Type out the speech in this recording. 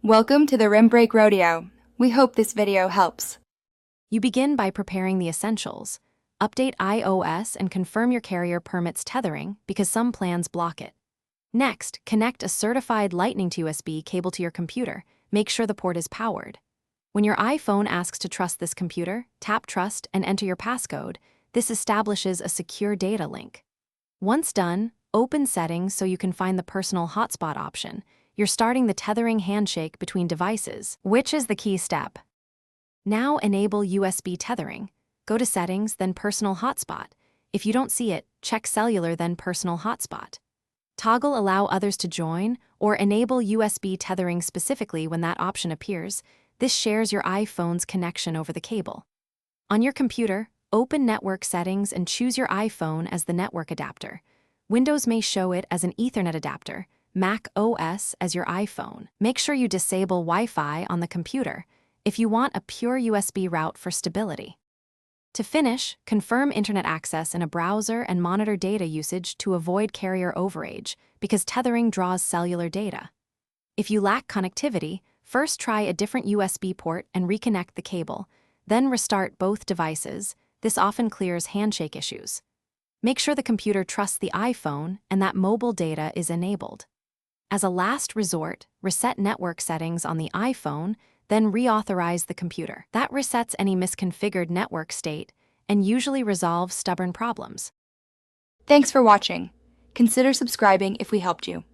Welcome to the Rim Break Rodeo. We hope this video helps. You begin by preparing the essentials. Update iOS and confirm your carrier permits tethering because some plans block it. Next, connect a certified Lightning to USB cable to your computer. Make sure the port is powered. When your iPhone asks to trust this computer, tap Trust and enter your passcode. This establishes a secure data link. Once done, open Settings so you can find the personal hotspot option. You're starting the tethering handshake between devices, which is the key step. Now enable USB tethering. Go to Settings, then Personal Hotspot. If you don't see it, check Cellular, then Personal Hotspot. Toggle Allow others to join or enable USB tethering specifically when that option appears. This shares your iPhone's connection over the cable. On your computer, open Network Settings and choose your iPhone as the network adapter. Windows may show it as an Ethernet adapter, Mac OS as your iPhone. Make sure you disable Wi-Fi on the computer if you want a pure USB route for stability. To finish, confirm internet access in a browser and monitor data usage to avoid carrier overage because tethering draws cellular data. If you lack connectivity, first try a different USB port and reconnect the cable, then restart both devices. This often clears handshake issues. Make sure the computer trusts the iPhone and that mobile data is enabled. As a last resort, reset network settings on the iPhone, then reauthorize the computer. That resets any misconfigured network state and usually resolves stubborn problems. Thanks for watching. Consider subscribing if we helped you.